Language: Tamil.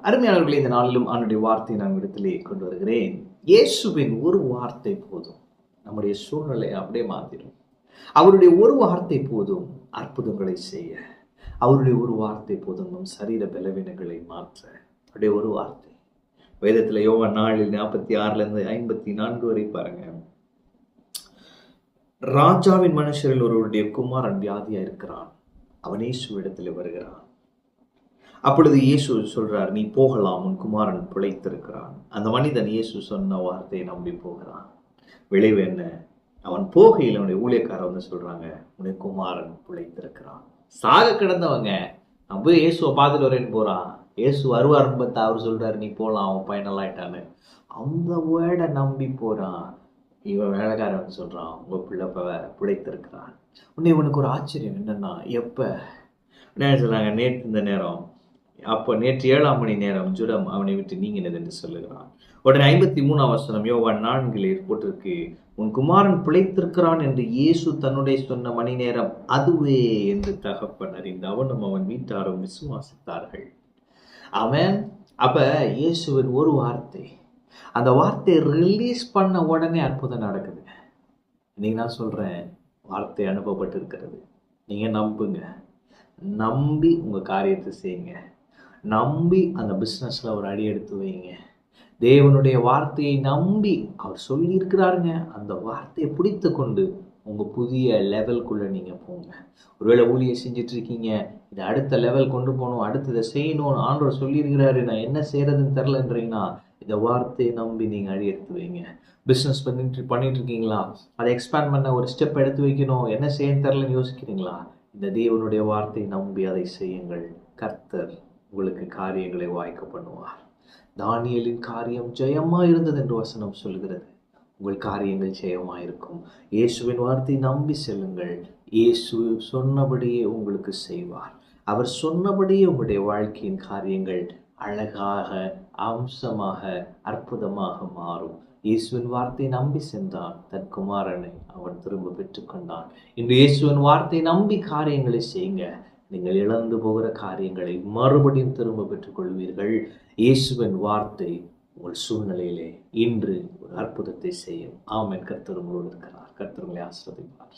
அருமையானவர்களே, இந்த நாளிலும் அவனுடைய வார்த்தையை நான் இடத்திலே கொண்டு வருகிறேன். இயேசுவின் ஒரு வார்த்தை போதும் நம்முடைய சூழ்நிலையை அப்படியே மாற்றிடும். அவருடைய ஒரு வார்த்தை போதும் அற்புதங்களை செய்ய. அவருடைய ஒரு வார்த்தை போதும் நம் சரீர பலவீனங்களை மாற்ற. அவருடைய ஒரு வார்த்தை. வேதத்தில் யோவான் 4:46-54 வரை பாருங்க. ராஜாவின் மனுஷரில் ஒருவருடைய குமாரன் வியாதியா இருக்கிறான். அவன் இயேசுவிடத்தில் வருகிறான். அப்பொழுது இயேசு சொல்றார், நீ போகலாம், உன் குமாரன் பிழைத்திருக்கிறான். அந்த மனிதன் இயேசு சொன்ன வார்த்தையை நம்பி போகிறான். விளைவு என்ன? அவன் போகையில் அவனுடைய ஊழியக்காரர் வந்து சொல்றாங்க, உன்னுடைய குமாரன் பிழைத்திருக்கிறான். சாக கிடந்தவங்க நான் போய் இயேசுவை பார்த்துட்டு வரேன்னு போறான். இயேசு வருவாருன்னு பார்த்தா அவர் சொல்றாரு, நீ போகலாம், அவன் பையனெல்லாம். அந்த வேர்டை நம்பி போறான். இவன் வேலைக்காரன் வந்து சொல்றான், உங்க பிள்ளை பிழைத்திருக்கிறான். உன்னை இவனுக்கு ஒரு ஆச்சரியம் என்னன்னா, எப்ப என்ன சொல்றாங்க, நேற்று இந்த நேரம், அப்போ நேற்று 7ஆம் மணி நேரம் ஜுரம் அவனை விட்டு நீங்கினது என்று சொல்லுகிறான். உடனே 53ஆம் வசனம் யோவான் 4 போட்டிருக்கு, உன் குமாரன் பிழைத்திருக்கிறான் என்று இயேசு தன்னுடைய சொன்ன மணி நேரம் அதுவே என்று தகப்பன் அறிந்து அவனும் அவன் வீட்டாரும் விசுவாசித்தார்கள். அவன் அப்ப இயேசுவின் ஒரு வார்த்தை, அந்த வார்த்தையை ரிலீஸ் பண்ண உடனே அற்புதம் நடக்குது. இன்னைக்கு நான் சொல்றேன், வார்த்தை அனுப்பப்பட்டு இருக்கிறது. நீங்க நம்புங்க, நம்பி உங்க காரியத்தை செய்யுங்க, நம்பி அந்த பிஸ்னஸ்ல ஒரு அடி எடுத்து வைங்க. தேவனுடைய வார்த்தையை நம்பி அவர் சொல்லியிருக்கிறாருங்க, அந்த வார்த்தையை பிடித்து கொண்டு உங்க புதிய லெவல்குள்ள நீங்க போங்க. ஒருவேளை ஊழியம் செஞ்சுட்டு இருக்கீங்க, இதை அடுத்த லெவல் கொண்டு போகணும், அடுத்ததை செய்யணும்னு ஆண்டவர் சொல்லியிருக்கிறாரு, நான் என்ன செய்யறதுன்னு தெரிலன்றீங்கன்னா இந்த வார்த்தையை நம்பி நீங்க அடி எடுத்து வைங்க. பிஸ்னஸ் பண்ணிட்டு இருக்கீங்களா, அதை எக்ஸ்பேண்ட் பண்ண ஒரு ஸ்டெப் எடுத்து வைக்கணும், என்ன செய்ய தெரிலன்னு யோசிக்கிறீங்களா, இந்த தேவனுடைய வார்த்தையை நம்பி அதை செய்யுங்கள். கர்த்தர் உங்களுக்கு காரியங்களை வாய்க்க பண்ணுவார். தானியேலின் காரியம் ஜெயமா இருந்தது என்று வசனம் சொல்கிறது. உங்கள் காரியங்கள் ஜெயமா இருக்கும். இயேசுவின் வார்த்தை நம்பி செல்லுங்கள். இயேசு சொன்னபடியே உங்களுக்கு செய்வார். அவர் சொன்னபடியே உங்களுடைய வாழ்க்கையின் காரியங்கள் அழகாக, அம்சமாக, அற்புதமாக மாறும். இயேசுவின் வார்த்தை நம்பி சென்றான், தன் குமாரனை அவன் திரும்ப பெற்றுக்கொண்டான். இன்று இயேசுவின் வார்த்தை நம்பி காரியங்களை செய்யுங்க. நீங்கள் இழந்து போகிற காரியங்களை மறுபடியும் திரும்ப பெற்றுக் கொள்வீர்கள். இயேசுவின் வார்த்தை உங்கள் சூழ்நிலையிலே இன்று ஒரு அற்புதத்தை செய்யும். ஆமென். கர்த்தர் உங்களோடு இருக்கிறார். கர்த்தர் உங்களை ஆசீர்வதிப்பார்.